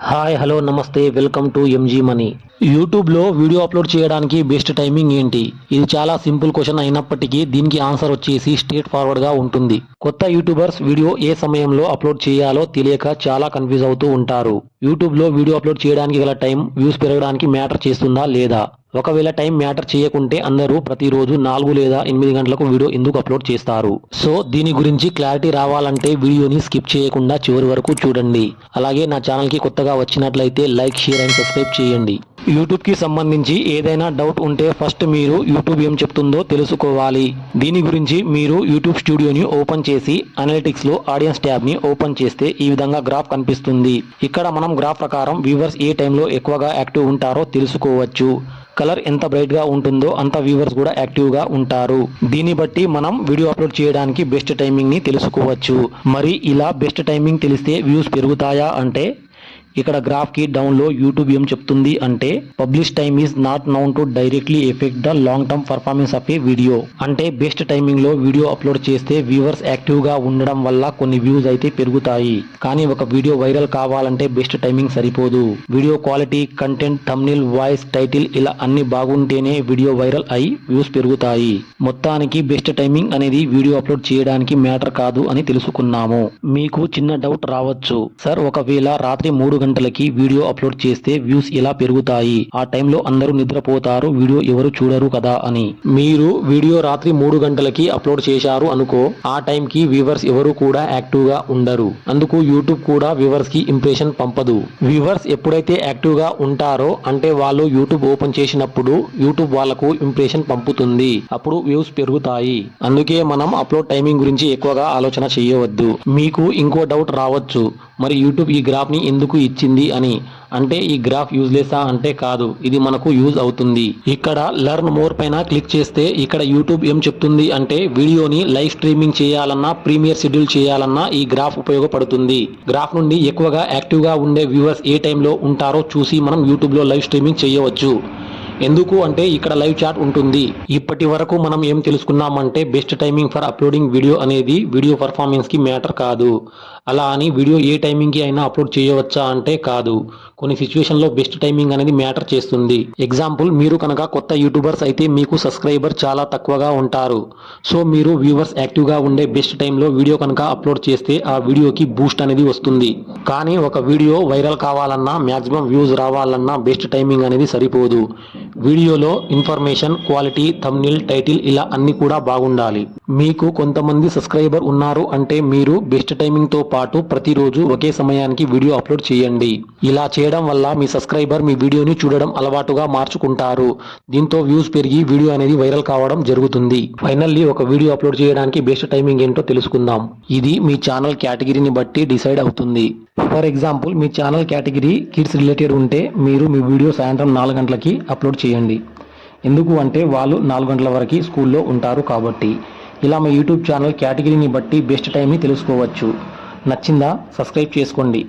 Hi hello నమస్తే welcome to MG money. యూట్యూబ్లో video upload చేయడానికి బెస్ట్ టైమింగ్ ఏంటి? ఇది చాలా సింపుల్ క్వశ్చన్ అయినప్పటికీ దీనికి ఆన్సర్ వచ్చేసి స్ట్రేట్ ఫార్వర్డ్గా ఉంటుంది. కొత్త యూట్యూబర్స్ వీడియో ఏ సమయంలో అప్లోడ్ చేయాలో తెలియక చాలా కన్ఫ్యూజ్ అవుతూ ఉంటారు. యూట్యూబ్లో వీడియో అప్లోడ్ చేయడానికి గల టైం వ్యూస్ పెరగడానికి మ్యాటర్ చేస్తుందా లేదా? ఒకవేళ టైం మ్యాటర్ చేయకుంటే అందరూ ప్రతిరోజు 4 లేదా 8 గంటలకు వీడియో ఎందుకు అప్లోడ్ చేస్తారు? సో దీని గురించి క్లారిటీ రావాలంటే వీడియోని స్కిప్ చేయకుండా చివరి వరకు చూడండి. అలాగే నా ఛానల్కి కొత్తగా వచ్చినట్లయితే లైక్, షేర్ అండ్ సబ్స్క్రైబ్ చేయండి. యూట్యూబ్కి సంబంధించి ఏదైనా డౌట్ ఉంటే ఫస్ట్ మీరు యూట్యూబ్ ఏం చెప్తుందో తెలుసుకోవాలి. దీని గురించి మీరు యూట్యూబ్ స్టూడియోని ఓపెన్ చేసి అనలిటిక్స్లో ఆడియన్స్ ట్యాబ్ని ఓపెన్ చేస్తే ఈ విధంగా గ్రాఫ్ కనిపిస్తుంది. ఇక్కడ మనం గ్రాఫ్ ప్రకారం వ్యూవర్స్ ఏ టైంలో ఎక్కువగా యాక్టివ్ ఉంటారో తెలుసుకోవచ్చు. కలర్ ఎంత బ్రైట్గా ఉంటుందో అంత వ్యూవర్స్ కూడా యాక్టివ్గా ఉంటారు. దీన్ని బట్టి మనం వీడియో అప్లోడ్ చేయడానికి బెస్ట్ టైమింగ్ని తెలుసుకోవచ్చు. మరి ఇలా బెస్ట్ టైమింగ్ తెలిస్తే వ్యూస్ పెరుగుతాయా అంటే ఇక్కడ గ్రాఫ్కి డౌన్లో యూట్యూబ్ ఏం చెప్తుంది అంటే publish time is not noun to directly effect the long term performance of A video. అంటే బెస్ట్ టైమింగ్లో వీడియో అప్లోడ్ చేస్తే వ్యూవర్స్ యాక్టివ్గా ఉండడం వల్ల కొన్ని వ్యూస్ అయితే పెరుగుతాయి. కానీ ఒక వీడియో వైరల్ కావాలంటే బెస్ట్ టైమింగ్ సరిపోదు. Video quality, content, thumbnail, voice, title ఇలా అన్ని బాగుంటేనే వీడియో వైరల్ అయి వ్యూస్ పెరుగుతాయి. మొత్తానికి బెస్ట్ టైమింగ్ అనేది వీడియో అప్లోడ్ చేయడానికి మ్యాటర్ కాదు అని తెలుసుకున్నాము. మీకు చిన్న డౌట్ రావచ్చు, సార్ ఒకవేళ రాత్రి 3 గంటలకి వీడియో అప్లోడ్ చేస్తే వ్యూస్ ఎలా పెరుగుతాయి? ఆ టైంలో అందరూ నిద్రపోతారు, వీడియో ఎవరు చూడరు కదా అని. మీరు వీడియో రాత్రి 3 గంటలకి అప్లోడ్ చేశారు అనుకో, ఆ టైంకి వ్యూవర్స్ ఎవరు కూడా యాక్టివ్ గా ఉండరు. అందుకు యూట్యూబ్ కూడా వ్యూవర్స్ కి ఇంప్రెషన్ పంపదు. వ్యూవర్స్ ఎప్పుడైతే యాక్టివ్ గా ఉంటారో అంటే వాళ్ళు యూట్యూబ్ ఓపెన్ చేసినప్పుడు యూట్యూబ్ వాళ్ళకు ఇంప్రెషన్ పంపుతుంది. అప్పుడు వ్యూస్ పెరుగుతాయి. అందుకే మనం అప్లోడ్ టైమింగ్ గురించి ఎక్కువగా ఆలోచన చేయవద్దు. మీకు ఇంకో డౌట్ రావచ్చు, మరి యూట్యూబ్ ఈ గ్రాఫ్ ని ఎందుకు ఇచ్చింది అని. అంటే ఈ గ్రాఫ్ యూజ్లెసా అంటే కాదు, ఇది మనకు యూజ్ అవుతుంది. ఇక్కడ లెర్న్ మోర్ పైన క్లిక్ చేస్తే ఇక్కడ యూట్యూబ్ ఏం చెప్తుంది అంటే వీడియోని లైవ్ స్ట్రీమింగ్ చేయాలన్నా, ప్రీమియర్ షెడ్యూల్ చేయాలన్నా ఈ గ్రాఫ్ ఉపయోగపడుతుంది. గ్రాఫ్ నుండి ఎక్కువగా యాక్టివ్ గా ఉండే వ్యూవర్స్ ఏ టైంలో ఉంటారో చూసి మనం యూట్యూబ్ లో లైవ్ స్ట్రీమింగ్ చేయవచ్చు. ఎందుకు అంటే ఇక్కడ లైవ్ చాట్ ఉంటుంది. ఇప్పటి వరకు మనం ఏం తెలుసుకున్నామంటే best timing for uploading video అనేది వీడియో పర్ఫార్మెన్స్ కి మ్యాటర్ కాదు. అలా అని వీడియో ఏ టైమింగ్ కి అయినా అప్లోడ్ చేయవచ్చా అంటే కాదు. కొన్ని సిచ్యువేషన్ లో బెస్ట్ టైమింగ్ అనేది మ్యాటర్ చేస్తుంది. ఎగ్జాంపుల్, మీరు కనుక కొత్త యూట్యూబర్స్ అయితే మీకు సబ్స్క్రైబర్ చాలా తక్కువగా ఉంటారు. సో మీరు వ్యూవర్స్ యాక్టివ్ గా ఉండే బెస్ట్ టైంలో వీడియో కనుక అప్లోడ్ చేస్తే ఆ వీడియోకి బూస్ట్ అనేది వస్తుంది. కానీ ఒక వీడియో వైరల్ కావాలన్నా, మాక్సిమం వ్యూస్ రావాలన్నా బెస్ట్ టైమింగ్ అనేది సరిపోదు. వీడియోలో ఇన్ఫర్మేషన్, క్వాలిటీ, థంబ్నెయిల్, టైటిల్ ఇలా అన్ని కూడా బాగుండాలి. మీకు కొంతమంది సబ్స్క్రైబర్ ఉన్నారు అంటే మీరు బెస్ట్ టైమింగ్ తో పాటు ప్రతిరోజు ఒకే సమయానికి వీడియో అప్లోడ్ చేయండి. ఇలా చేయడం వల్ల మీ సబ్స్క్రైబర్ మీ వీడియోని చూడడం అలవాటుగా మార్చుకుంటారు. దీంతో వ్యూస్ పెరిగి వీడియో అనేది వైరల్ కావడం జరుగుతుంది. ఫైనల్లీ ఒక వీడియో అప్లోడ్ చేయడానికి బెస్ట్ టైమింగ్ ఏంటో తెలుసుకుందాం. ఇది మీ ఛానల్ కేటగిరీని బట్టి డిసైడ్ అవుతుంది. For example, me channel category kids related ఉంటే మీరు మీ వీడియో సాయంత్రం 4 గంటలకి అప్లోడ్ చేయండి. ఎందుకు అంటే వాళ్ళు 4 గంటల వరకు స్కూల్లో ఉంటారు కాబట్టి. ఇలా మీ యూట్యూబ్ ఛానల్ కేటగిరీని బట్టి బెస్ట్ టైంని తెలుసుకోవచ్చు. నచ్చిందా? సబ్స్క్రైబ్ చేసుకోండి.